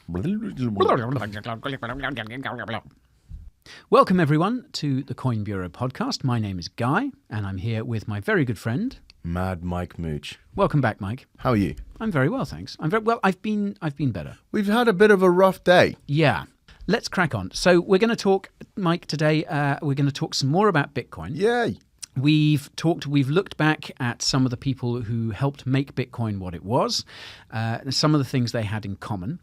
Welcome, everyone, to the Coin Bureau podcast. My name is Guy, and I'm here with my very good friend, Mad Mike Mooch. Welcome back, Mike. How are you? I'm very well, thanks. I'm very well. I've been better. We've had a bit of a rough day. Yeah. Let's crack on. So we're going to talk, Mike, today. We're going to talk some more about Bitcoin. Yay! We've looked back at some of the people who helped make Bitcoin what it was, some of the things they had in common,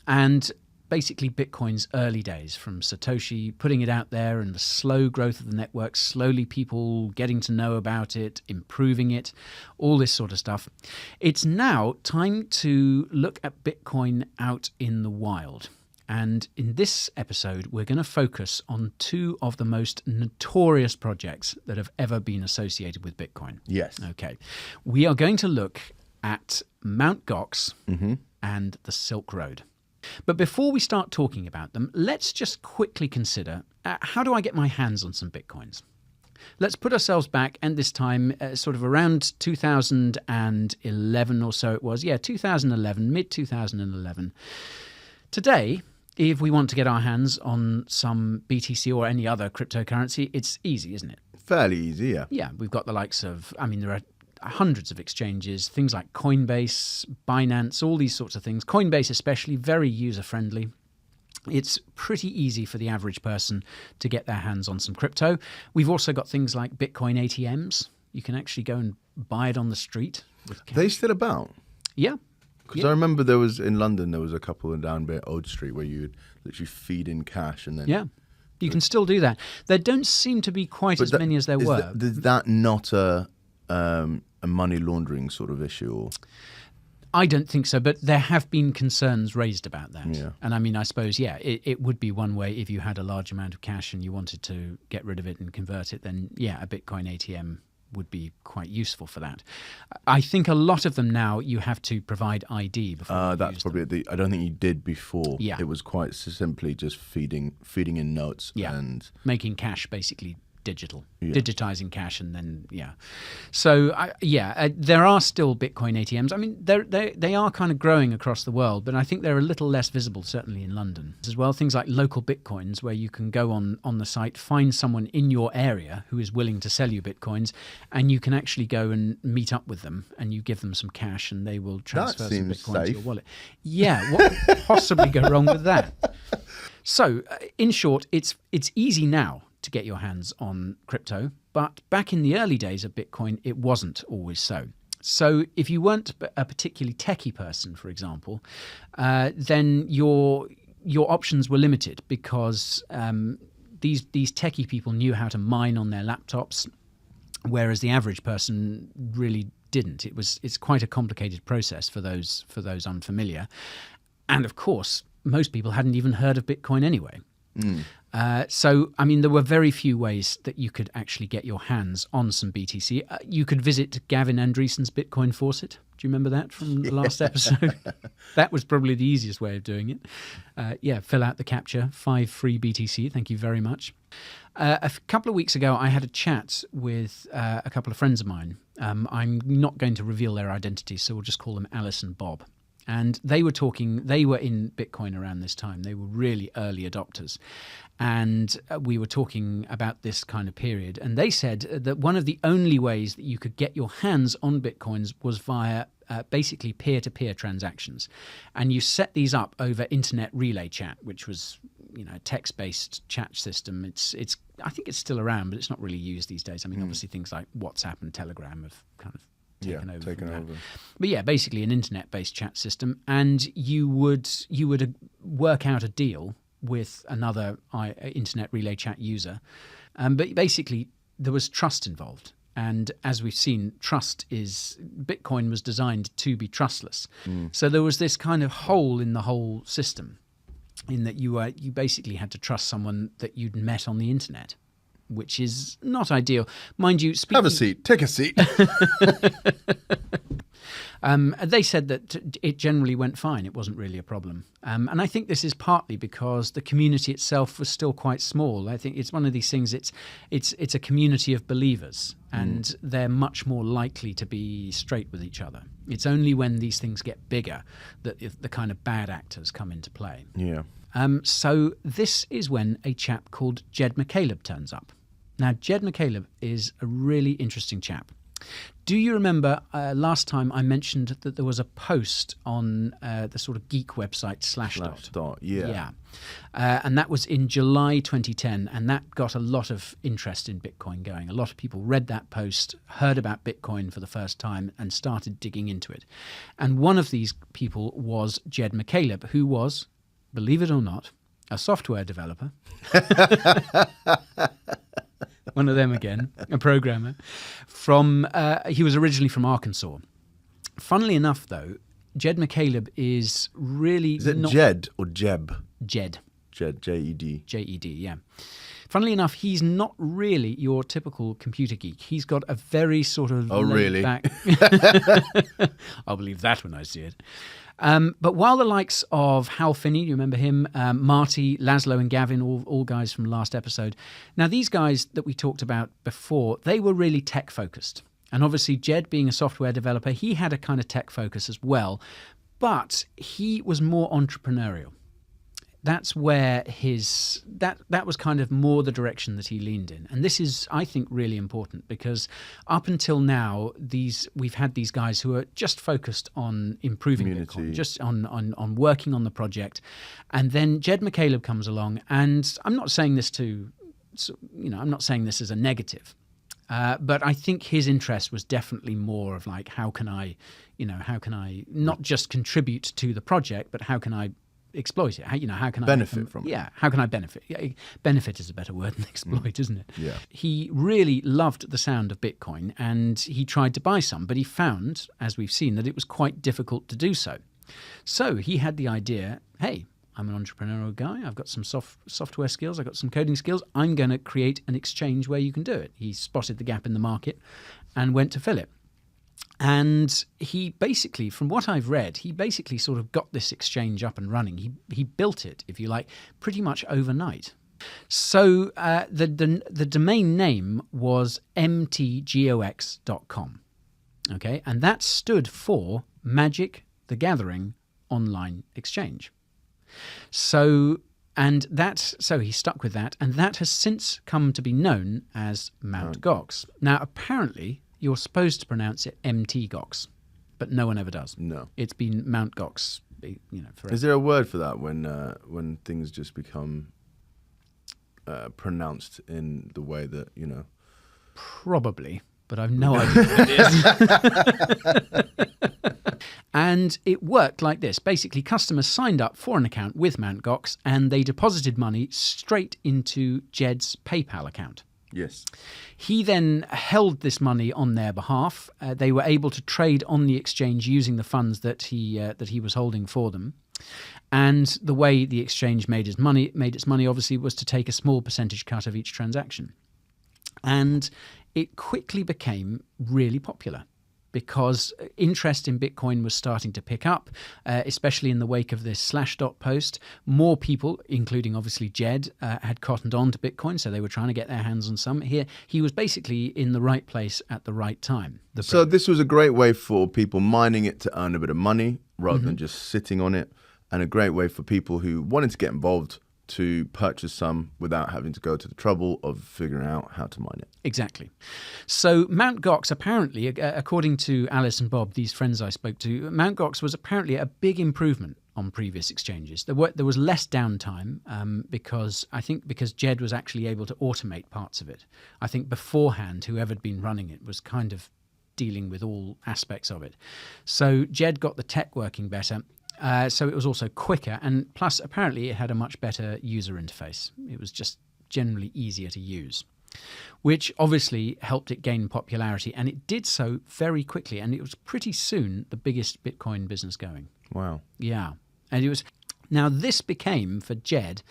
and basically Bitcoin's early days, from Satoshi putting it out there and the slow growth of the network, slowly people getting to know about it, improving it, all this sort of stuff. It's now time to look at Bitcoin out in the wild. And in this episode, we're going to focus on two of the most notorious projects that have ever been associated with Bitcoin. Yes. Okay. We are going to look at Mt. Gox and the Silk Road. But before we start talking about them, let's just quickly consider, how do I get my hands on some Bitcoins? Let's put ourselves back, and this time sort of around 2011 or so it was. Yeah, 2011, mid-2011. Today, if we want to get our hands on some BTC or any other cryptocurrency, it's easy, isn't it? Fairly easy, yeah. Yeah, we've got the likes of, there are hundreds of exchanges, things like Coinbase, Binance, all these sorts of things. Coinbase especially, very user-friendly. It's pretty easy for the average person to get their hands on some crypto. We've also got things like Bitcoin ATMs. You can actually go and buy it on the street with cash. Are they still about? Yeah. Because I remember in London, there was a couple down by Old Street where you would literally feed in cash and then... Yeah, you can still do that. There don't seem to be quite as many as there were. Is that not a money laundering sort of issue? Or? I don't think so, but there have been concerns raised about that. Yeah. And I suppose, it would be one way if you had a large amount of cash and you wanted to get rid of it and convert it, then a Bitcoin ATM would be quite useful for that. I think a lot of them now you have to provide ID before. That's probably I don't think you did before. Yeah. It was quite simply just feeding in notes and making cash basically digital, digitizing cash, and then So there are still Bitcoin ATMs. They are kind of growing across the world, but I think they're a little less visible, certainly in London as well. Things like local Bitcoins, where you can go on the site, find someone in your area who is willing to sell you Bitcoins, and you can actually go and meet up with them, and you give them some cash, and they will transfer some Bitcoin to your wallet. Yeah, what could possibly go wrong with that? So, in short, it's easy now to get your hands on crypto, but back in the early days of Bitcoin, it wasn't always so. So if you weren't a particularly techie person, for example, then your options were limited, because these techie people knew how to mine on their laptops, whereas the average person really didn't. It's quite a complicated process for those unfamiliar, and of course, most people hadn't even heard of Bitcoin anyway. So, there were very few ways that you could actually get your hands on some BTC. You could visit Gavin Andreessen's Bitcoin Faucet. Do you remember that from the last episode? That was probably the easiest way of doing it. Fill out the CAPTCHA, 5 free BTC. Thank you very much. A couple of weeks ago, I had a chat with a couple of friends of mine. I'm not going to reveal their identities, so we'll just call them Alice and Bob. And they were in Bitcoin around this time. They were really early adopters. And we were talking about this kind of period. And they said that one of the only ways that you could get your hands on Bitcoins was via basically peer-to-peer transactions. And you set these up over internet relay chat, which was a text-based chat system. I think it's still around, but it's not really used these days. Obviously things like WhatsApp and Telegram have kind of taken over. But basically an internet-based chat system, and you would work out a deal with another internet relay chat user, but basically there was trust involved. And as we've seen, Bitcoin was designed to be trustless. So there was this kind of hole in the whole system, in that you basically had to trust someone that you'd met on the internet, which is not ideal. Mind you, have a seat. Take a seat. They said that it generally went fine. It wasn't really a problem. And I think this is partly because the community itself was still quite small. I think it's one of these things, it's a community of believers, and they're much more likely to be straight with each other. It's only when these things get bigger that the kind of bad actors come into play. Yeah. So this is when a chap called Jed McCaleb turns up. Now, Jed McCaleb is a really interesting chap. Do you remember last time I mentioned that there was a post on the sort of geek website Slashdot? Yeah. And that was in July 2010, and that got a lot of interest in Bitcoin going. A lot of people read that post, heard about Bitcoin for the first time, and started digging into it. And one of these people was Jed McCaleb, who was, believe it or not, a software developer. One of them again, a programmer. He was originally from Arkansas. Funnily enough, though, Jed McCaleb is really Is it not... Jed or Jeb? Jed. Jed, J-E-D. J-E-D, yeah. Funnily enough, he's not really your typical computer geek. He's got a very sort of... Oh, really? Back... I'll believe that when I see it. But while the likes of Hal Finney, you remember him, Marty, Laszlo and Gavin, all guys from last episode. Now, these guys that we talked about before, they were really tech-focused. And obviously, Jed being a software developer, he had a kind of tech focus as well. But he was more entrepreneurial. That's where that was kind of more the direction that he leaned in. And this is, I think, really important because up until now, we've had these guys who are just focused on improving Bitcoin, just on working on the project. And then Jed McCaleb comes along, and I'm not saying this I'm not saying this as a negative. But I think his interest was definitely more of like, how can I not just contribute to the project, but how can I exploit it? How can I benefit from it? Yeah, how can I benefit? Yeah, benefit is a better word than exploit, isn't it? Yeah. He really loved the sound of Bitcoin, and he tried to buy some, but he found, as we've seen, that it was quite difficult to do so. So he had the idea, hey, I'm an entrepreneurial guy. I've got some software skills. I've got some coding skills. I'm going to create an exchange where you can do it. He spotted the gap in the market and went to fill it. And he basically, from what I've read, he basically sort of got this exchange up and running. He built it, if you like, pretty much overnight. So the domain name was mtgox.com. Okay, and that stood for Magic the Gathering Online Exchange. So he stuck with that, and that has since come to be known as Mt. Gox. Now, apparently, you're supposed to pronounce it MT Gox, but no one ever does. No. It's been Mt. Gox, forever. Is there a word for that when things just become pronounced in the way that, Probably, but I've no idea what it is. And it worked like this. Basically, customers signed up for an account with Mt. Gox, and they deposited money straight into Jed's PayPal account. Yes. He then held this money on their behalf. They were able to trade on the exchange using the funds that he was holding for them. And the way the exchange made its money obviously was to take a small percentage cut of each transaction. And it quickly became really popular because interest in Bitcoin was starting to pick up, especially in the wake of this Slashdot post. More people, including obviously Jed, had cottoned on to Bitcoin, so they were trying to get their hands on some. Here, he was basically in the right place at the right time. So this was a great way for people mining it to earn a bit of money rather than just sitting on it, and a great way for people who wanted to get involved to purchase some without having to go to the trouble of figuring out how to mine it. Exactly. So Mt. Gox, apparently, according to Alice and Bob, these friends I spoke to, Mt. Gox was apparently a big improvement on previous exchanges. There was less downtime because Jed was actually able to automate parts of it. I think beforehand, whoever had been running it was kind of dealing with all aspects of it. So Jed got the tech working better. So it was also quicker, and plus apparently it had a much better user interface. It was just generally easier to use, which obviously helped it gain popularity, and it did so very quickly, and it was pretty soon the biggest Bitcoin business going. Wow. Yeah. And it was. Now this became, for Jed,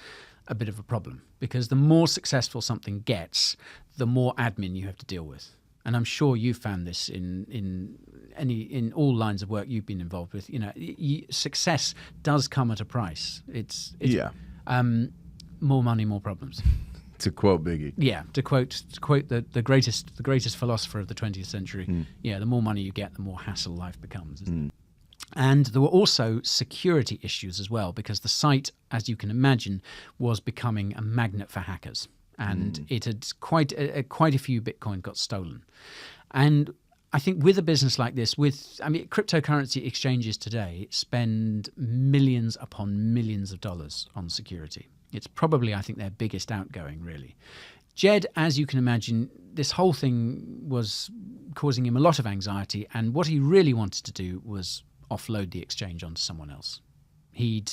a bit of a problem, because the more successful something gets, the more admin you have to deal with. And I'm sure you found this in in all lines of work you've been involved with, success does come at a price. It's more money, more problems. To quote Biggie. Yeah, to quote the greatest philosopher of the 20th century. Yeah, the more money you get, the more hassle life becomes. And there were also security issues as well, because the site, as you can imagine, was becoming a magnet for hackers, and it had quite a few Bitcoin got stolen. And I think with a business like this, cryptocurrency exchanges today spend millions upon millions of dollars on security. It's probably, I think, their biggest outgoing, really. Jed, as you can imagine, this whole thing was causing him a lot of anxiety, and what he really wanted to do was offload the exchange onto someone else. He'd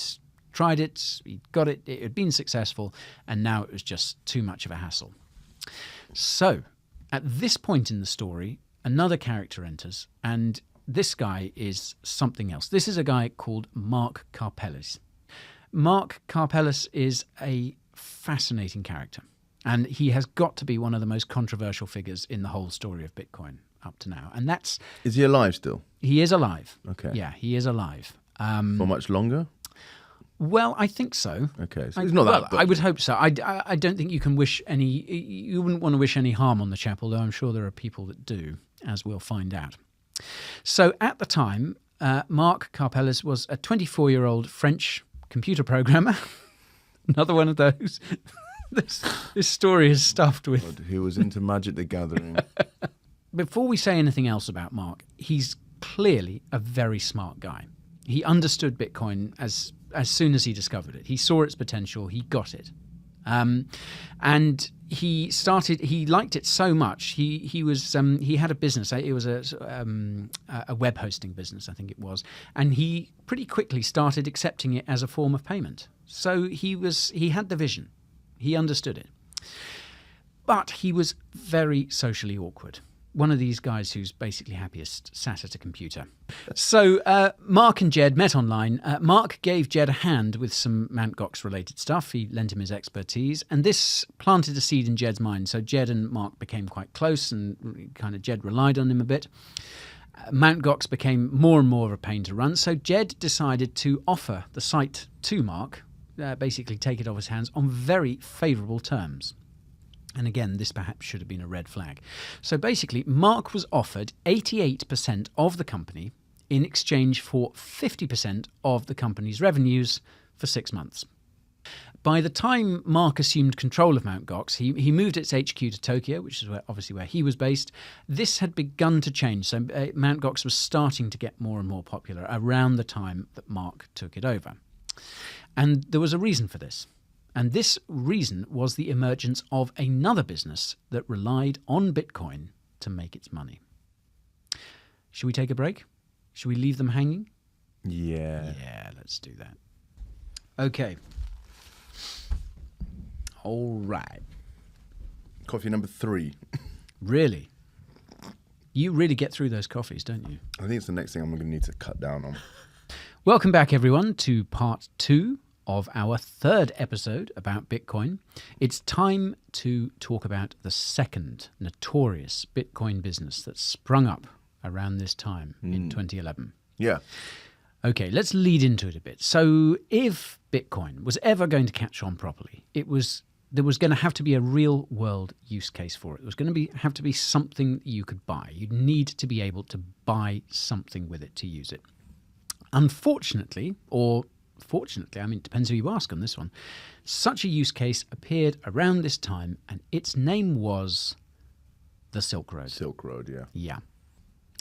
tried it, he'd got it, it had been successful, and now it was just too much of a hassle. So, at this point in the story, another character enters, and this guy is something else. This is a guy called Mark Karpeles. Mark Karpeles is a fascinating character, and he has got to be one of the most controversial figures in the whole story of Bitcoin up to now. And that's... Is he alive still? He is alive. Okay. Yeah, he is alive. For much longer? Well, I think so. Okay, so he's not that... I would hope so. I don't think you can wish any... You wouldn't want to wish any harm on the chap, although I'm sure there are people that do, as we'll find out. So at the time, Mark Karpeles was a 24-year-old French computer programmer. Another one of those. This story is stuffed with... God, he was into Magic the Gathering. Before we say anything else about Mark, he's clearly a very smart guy. He understood Bitcoin as soon as he discovered it. He saw its potential. He got it. And he liked it so much. He had a business. It was a web hosting business, I think it was. And he pretty quickly started accepting it as a form of payment. So he had the vision. He understood it. But he was very socially awkward. One of these guys who's basically happiest sat at a computer. So Mark and Jed met online. Mark gave Jed a hand with some Mt. Gox related stuff. He lent him his expertise, and this planted a seed in Jed's mind. So Jed and Mark became quite close, and kind of Jed relied on him a bit. Mt. Gox became more and more of a pain to run, so Jed decided to offer the site to Mark, basically take it off his hands on very favourable terms. And again, this perhaps should have been a red flag. So basically, Mark was offered 88% of the company in exchange for 50% of the company's revenues for 6 months. By the time Mark assumed control of Mt. Gox, he moved its HQ to Tokyo, which is obviously where he was based. This had begun to change, so Mt. Gox was starting to get more and more popular around the time that Mark took it over. And there was a reason for this. And this reason was the emergence of another business that relied on Bitcoin to make its money. Should we take a break? Should we leave them hanging? Yeah. Yeah, let's do that. Okay. All right. Coffee number 3. Really? You really get through those coffees, don't you? I think it's the next thing I'm going to need to cut down on. Welcome back, everyone, to part 2 of our 3rd episode about Bitcoin. It's time to talk about the second notorious Bitcoin business that sprung up around this time in 2011. Yeah. Okay, let's lead into it a bit. So if Bitcoin was ever going to catch on properly, there was going to have to be a real world use case for it. There was going to have to be something you could buy. You'd need to be able to buy something with it to use it. Unfortunately, or fortunately, it depends who you ask on this one, such a use case appeared around this time, and its name was the Silk Road. Silk Road, yeah. Yeah.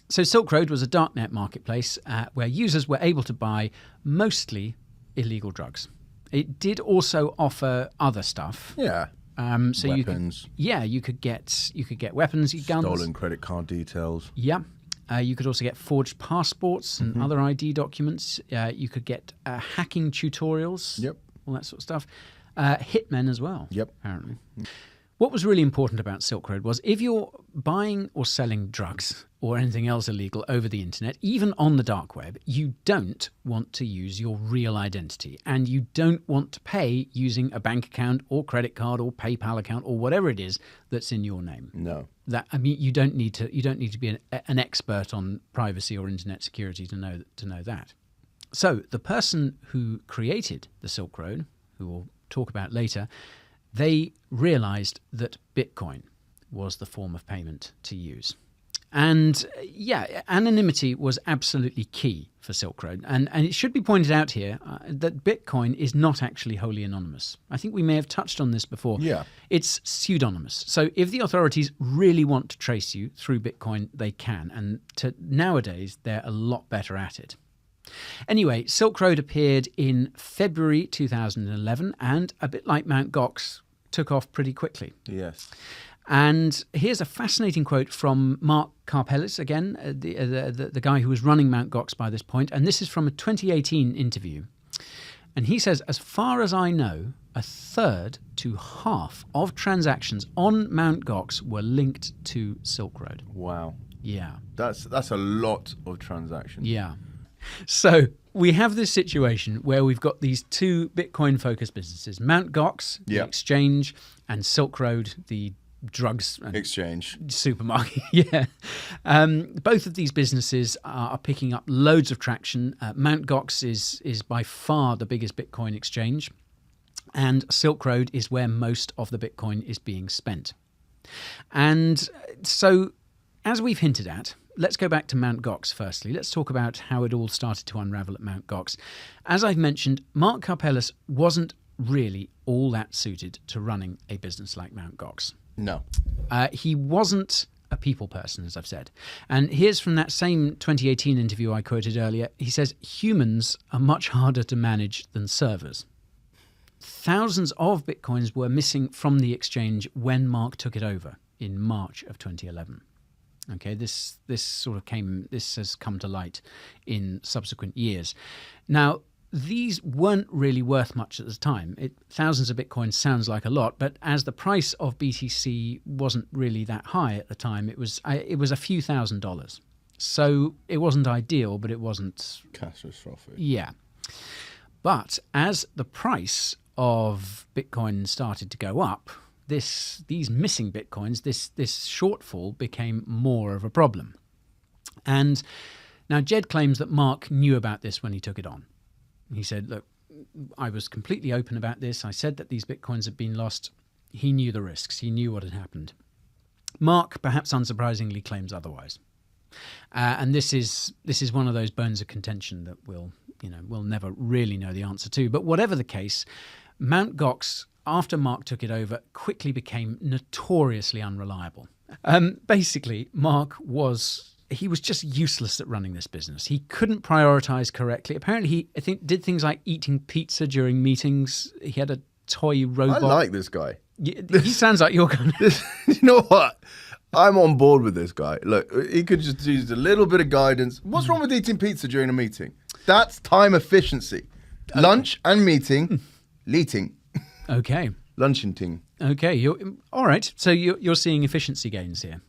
So Silk Road was a darknet marketplace where users were able to buy mostly illegal drugs. It did also offer other stuff. Yeah. So weapons. You could get weapons, guns, stolen credit card details. Yeah. You could also get forged passports and other ID documents. You could get hacking tutorials. Yep. All that sort of stuff. Hitmen as well. Yep. Apparently. What was really important about Silk Road was if you're buying or selling drugs or anything else illegal over the internet, even on the dark web, you don't want to use your real identity, and you don't want to pay using a bank account or credit card or PayPal account or whatever it is that's in your name. No. You don't need to be an expert on privacy or internet security to know that. So the person who created the Silk Road, who we'll talk about later, they realized that Bitcoin was the form of payment to use. And anonymity was absolutely key for Silk Road. And it should be pointed out here that Bitcoin is not actually wholly anonymous. I think we may have touched on this before. Yeah. It's pseudonymous. So if the authorities really want to trace you through Bitcoin, they can. And nowadays, they're a lot better at it. Anyway, Silk Road appeared in February 2011, and a bit like Mt. Gox, took off pretty quickly. Yes. And here's a fascinating quote from Mark Karpeles, again, the guy who was running Mt. Gox by this point. And this is from a 2018 interview. And he says, as far as I know, 1/3 to half of transactions on Mt. Gox were linked to Silk Road. Wow. Yeah. That's a lot of transactions. Yeah. So we have this situation where we've got these two Bitcoin-focused businesses, Mt. Gox, the exchange, and Silk Road, the drugs and exchange supermarket. Yeah. Both of these businesses are picking up loads of traction. Mt. Gox is by far the biggest Bitcoin exchange, and Silk Road is where most of the Bitcoin is being spent. And so, as we've hinted at, let's go back to Mt. Gox firstly. Let's talk about how it all started to unravel at Mt. Gox. As I've mentioned, Mark Karpeles wasn't really all that suited to running a business like Mt. Gox. No. He wasn't a people person, as I've said. And here's from that same 2018 interview I quoted earlier. He says, humans are much harder to manage than servers. Thousands of Bitcoins were missing from the exchange when Mark took it over in March of 2011. Okay, this has come to light in subsequent years. Now, these weren't really worth much at the time. Thousands of Bitcoins sounds like a lot, but as the price of BTC wasn't really that high at the time, it was a few $1,000s. So it wasn't ideal, but it wasn't catastrophic. Yeah. But as the price of Bitcoin started to go up, these missing Bitcoins, this shortfall became more of a problem. And now Jed claims that Mark knew about this when he took it on. He said, look, I was completely open about this. I said that these Bitcoins had been lost. He knew the risks. He knew what had happened. Mark, perhaps unsurprisingly, claims otherwise. And this is one of those bones of contention that we'll never really know the answer to. But whatever the case, Mt. Gox, after Mark took it over, quickly became notoriously unreliable. Basically, Mark was just useless at running this business. He couldn't prioritize correctly. Apparently, I think, did things like eating pizza during meetings. He had a toy robot. I like this guy. He sounds like your kind of... You know what? I'm on board with this guy. Look, he could just use a little bit of guidance. What's wrong with eating pizza during a meeting? That's time efficiency. Okay. Lunch and meeting, leeting. Okay. Lunching. Okay, all right. So you're seeing efficiency gains here.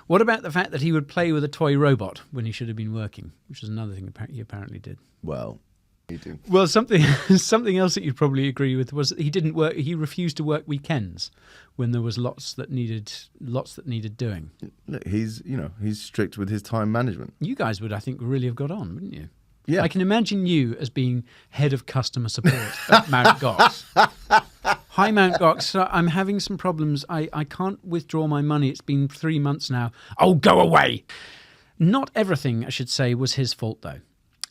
What about the fact that he would play with a toy robot when he should have been working, which is another thing he apparently did? Well, he did. Well, something else that you'd probably agree with was that he didn't work. He refused to work weekends when there was lots that needed doing. Look, he's strict with his time management. You guys would, I think, really have got on, wouldn't you? Yeah. I can imagine you as being head of customer support at Mt. Gox. Hi, Mt. Gox. I'm having some problems. I can't withdraw my money. It's been 3 months now. Oh, go away. Not everything, I should say, was his fault, though.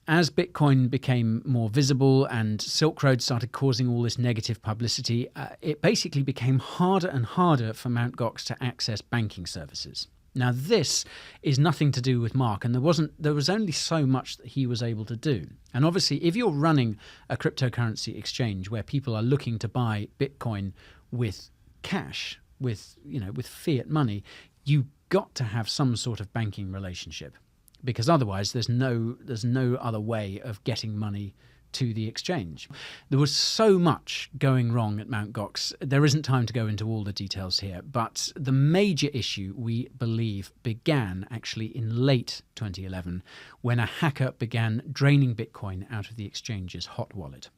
As Bitcoin became more visible and Silk Road started causing all this negative publicity, it basically became harder and harder for Mt. Gox to access banking services. Now, this is nothing to do with Mark, and there was only so much that he was able to do. And obviously, if you're running a cryptocurrency exchange where people are looking to buy Bitcoin with cash, with fiat money, you've got to have some sort of banking relationship, because otherwise there's no other way of getting money to the exchange. There was so much going wrong at Mt. Gox. There isn't time to go into all the details here, but the major issue, we believe, began actually in late 2011 when a hacker began draining Bitcoin out of the exchange's hot wallet.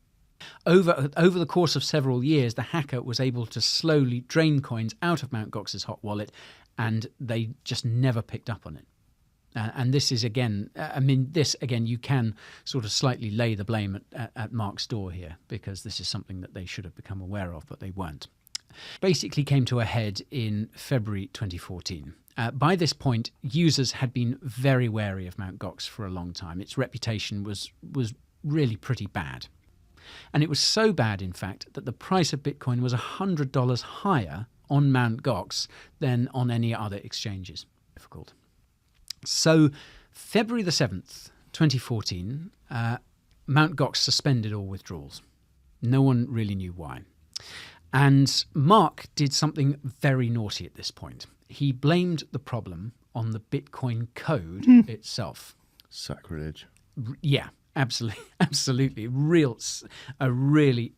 Over the course of several years, the hacker was able to slowly drain coins out of Mt. Gox's hot wallet, and they just never picked up on it. And this is, again, you can sort of slightly lay the blame at Mark's door here, because this is something that they should have become aware of, but they weren't. Basically came to a head in February 2014. By this point, users had been very wary of Mt. Gox for a long time. Its reputation was really pretty bad. And it was so bad, in fact, that the price of Bitcoin was $100 higher on Mt. Gox than on any other exchanges. Difficult. So, February the 7th, 2014, Mt. Gox suspended all withdrawals. No one really knew why. And Mark did something very naughty at this point. He blamed the problem on the Bitcoin code itself. Sacrilege. Yeah, absolutely. A really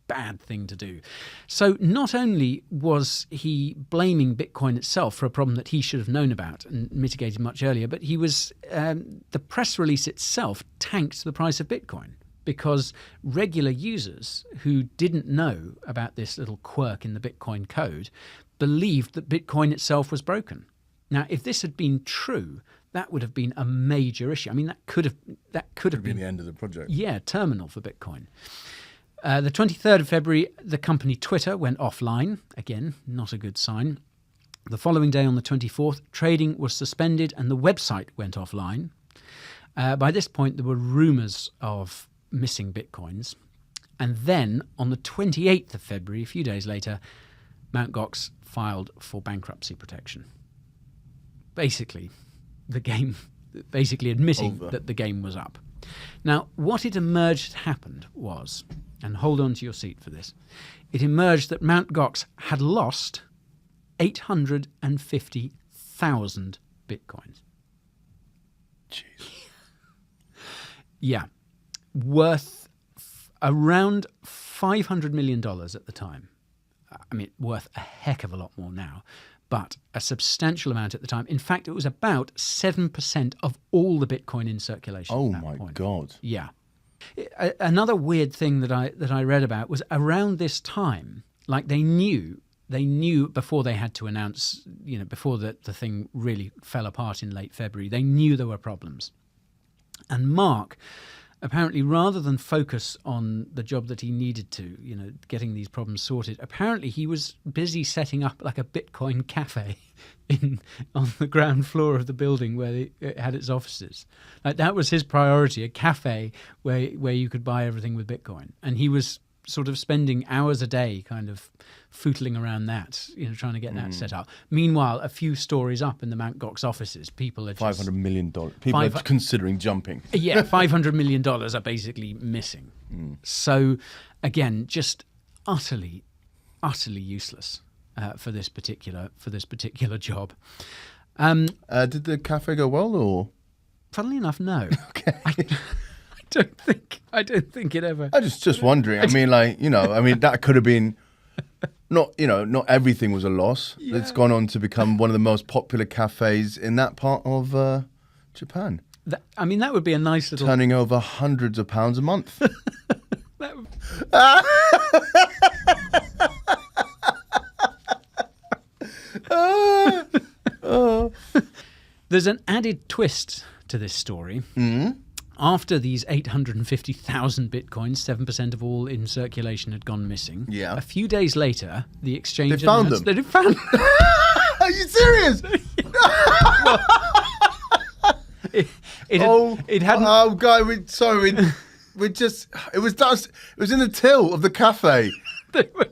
bad thing to do. So not only was he blaming Bitcoin itself for a problem that he should have known about and mitigated much earlier, but he was the press release itself tanked the price of Bitcoin, because regular users who didn't know about this little quirk in the Bitcoin code believed that Bitcoin itself was broken. Now, if this had been true, that would have been a major issue. I mean, that could have been the end of the project. Yeah, terminal for Bitcoin. The 23rd of February, the company Twitter went offline. Again, not a good sign. The following day, on the 24th, trading was suspended and the website went offline. By this point, there were rumours of missing Bitcoins. And then, on the 28th of February, a few days later, Mt. Gox filed for bankruptcy protection. Basically admitting that the game was up. Now, what it emerged happened was, and hold on to your seat for this, it emerged that Mt. Gox had lost 850,000 Bitcoins. Jeez. Yeah. Worth around $500 million at the time. I mean, worth a heck of a lot more now, but a substantial amount at the time. In fact, it was about 7% of all the Bitcoin in circulation. Oh at that my point. God. Yeah. Another weird thing that I read about was around this time, like they knew before they had to announce, before the thing really fell apart in late February, they knew there were problems. And Mark, apparently, rather than focus on the job that he needed to, getting these problems sorted, apparently he was busy setting up like a Bitcoin cafe on the ground floor of the building where it had its offices. Like, that was his priority, a cafe where you could buy everything with Bitcoin. And he was sort of spending hours a day kind of footling around that, trying to get that set up. Meanwhile, a few stories up in the Mt. Gox offices, people are just... $500 million. People are considering jumping. Yeah, $500 million are basically missing. So, again, just utterly useless for this particular job. Did the cafe go well, or? Funnily enough, no. Okay. I don't think it ever. I just wondering. I mean, that could have been not everything was a loss. Yeah. It's gone on to become one of the most popular cafes in that part of Japan. That would be a nice little... Turning over hundreds of pounds a month. There's an added twist to this story. Mm-hmm. After these 850,000 Bitcoins, 7% of all in circulation had gone missing. Yeah. A few days later, the exchange... They found them? They found them. Are you serious? It hadn't... Oh, guy, it was in the till of the cafe.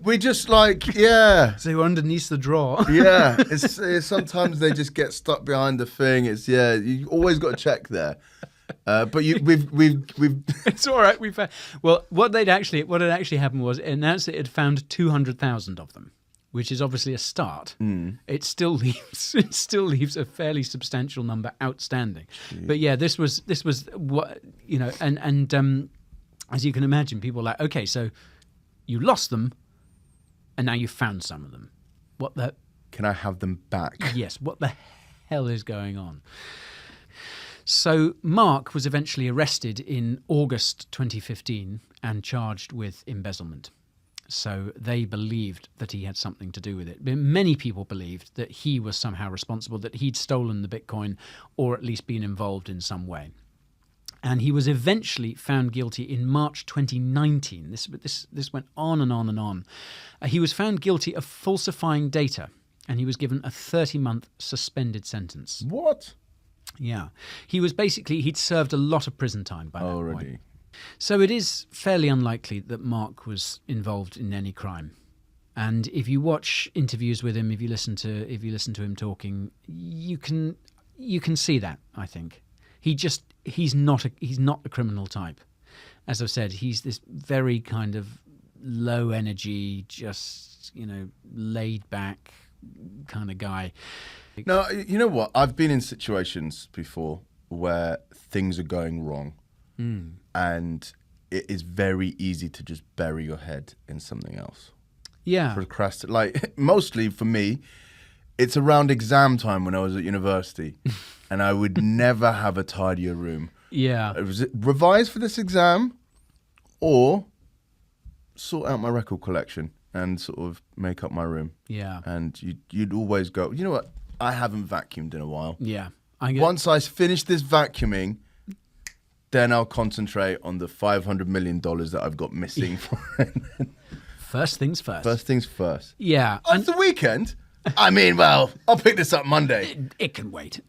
We just yeah. So they were underneath the drawer. Yeah. It's sometimes they just get stuck behind the thing. You always got to check there. But we've It's all right. What had actually happened was it announced that it had found 200,000 of them, which is obviously a start. It still leaves a fairly substantial number outstanding. Jeez. But yeah, this was what and as you can imagine, people are like, okay, so you lost them, and now you found some of them. What the? Can I have them back? Yes, what the hell is going on? So Mark was eventually arrested in August 2015 and charged with embezzlement. So they believed that he had something to do with it. But many people believed that he was somehow responsible, that he'd stolen the Bitcoin or at least been involved in some way. And he was eventually found guilty in March 2019. This went on and on and on. He was found guilty of falsifying data, and he was given a 30-month suspended sentence. What? Yeah. He'd served a lot of prison time by that Already. point. So it is fairly unlikely that Mark was involved in any crime. And if you watch interviews with him, if you listen to him talking, you can see that, I think. He's not the criminal type. As I've said, he's this very kind of low energy, just, laid back kind of guy. No, you know what? I've been in situations before where things are going wrong, and it is very easy to just bury your head in something else. Yeah. Procrastinate. Like, mostly for me, it's around exam time when I was at university, and I would never have a tidier room. Yeah. It was revise for this exam, or sort out my record collection and sort of make up my room. Yeah. And you'd always go, you know what? I haven't vacuumed in a while. Yeah. Once I finish this vacuuming, then I'll concentrate on the $500 million that I've got missing. First things first. First things first. Yeah. On the weekend? I mean, well, I'll pick this up Monday. It can wait.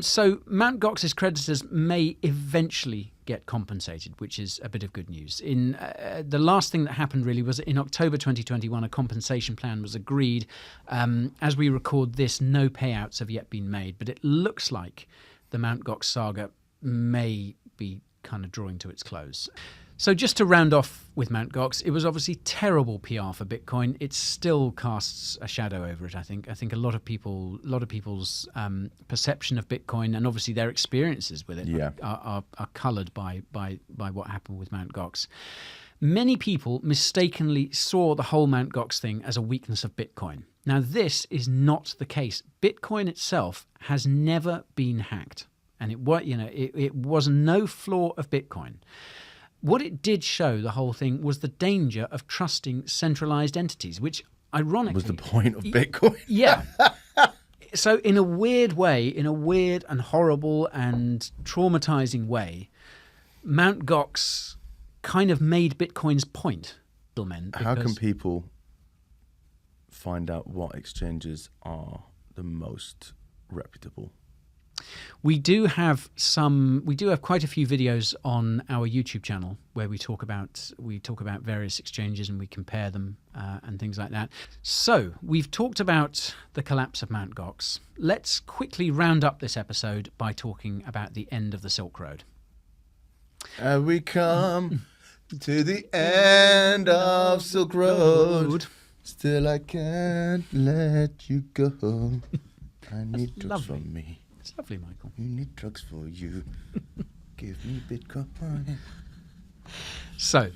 So Mt. Gox's creditors may eventually get compensated, which is a bit of good news. In the last thing that happened really was in October 2021, a compensation plan was agreed. As we record this, no payouts have yet been made, but it looks like the Mt. Gox saga may be kind of drawing to its close. So just to round off with Mt. Gox, it was obviously terrible PR for Bitcoin. It still casts a shadow over it, I think. I think a lot of people's perception of Bitcoin and obviously their experiences with it are coloured by what happened with Mt. Gox. Many people mistakenly saw the whole Mt. Gox thing as a weakness of Bitcoin. Now, this is not the case. Bitcoin itself has never been hacked, and it was no flaw of Bitcoin. What it did show, the whole thing, was the danger of trusting centralized entities, which ironically was the point of Bitcoin. Yeah. So in a weird and horrible and traumatizing way, Mt. Gox kind of made Bitcoin's point. How can people find out what exchanges are the most reputable? We do have quite a few videos on our YouTube channel where we talk about various exchanges and we compare them and things like that. So we've talked about the collapse of Mt. Gox. Let's quickly round up this episode by talking about the end of the Silk Road. And we come to the end of Silk Road. Still I can't let you go. I need drugs from me. It's lovely, Michael. You need drugs for you. Give me Bitcoin. So,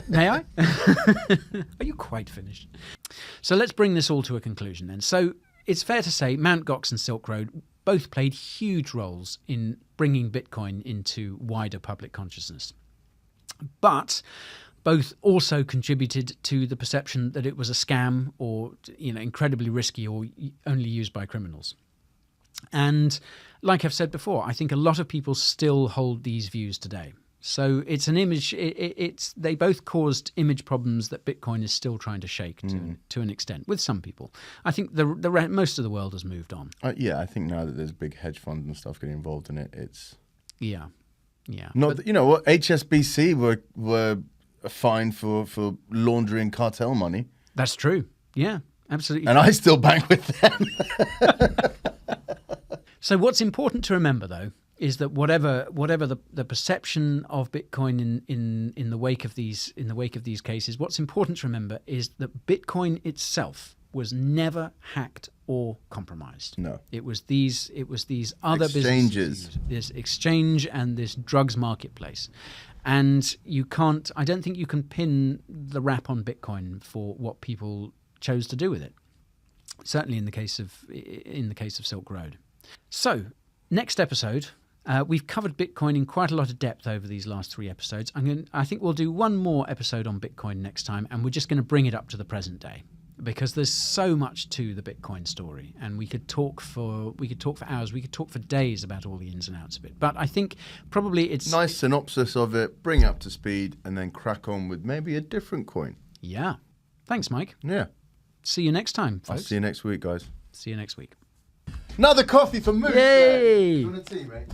may I? Are you quite finished? So let's bring this all to a conclusion then. So it's fair to say Mt. Gox and Silk Road both played huge roles in bringing Bitcoin into wider public consciousness. But both also contributed to the perception that it was a scam or incredibly risky or only used by criminals. And like I've said before, I think a lot of people still hold these views today. So it's an image. They both caused image problems that Bitcoin is still trying to shake to an extent with some people. I think most of the world has moved on. Yeah, I think now that there's big hedge funds and stuff getting involved in it, it's yeah. Not what HSBC were fined for laundering cartel money. That's true. Yeah, absolutely. And I still bank with them. So what's important to remember, though, is that whatever the perception of Bitcoin in the wake of these cases, what's important to remember is that Bitcoin itself was never hacked or compromised. No. It was these other Exchanges. businesses, this exchange and this drugs marketplace. And I don't think you can pin the rap on Bitcoin for what people chose to do with it. Certainly in the case of Silk Road. So, next episode, we've covered Bitcoin in quite a lot of depth over these last 3 episodes. I think we'll do one more episode on Bitcoin next time, and we're just going to bring it up to the present day, because there's so much to the Bitcoin story, and we could talk for hours, we could talk for days about all the ins and outs of it. But I think probably it's nice synopsis of it, bring it up to speed, and then crack on with maybe a different coin. Yeah. Thanks, Mike. Yeah. See you next time, folks. I'll see you next week, guys. See you next week. Another coffee for Moose. Yay! You want a tea, mate?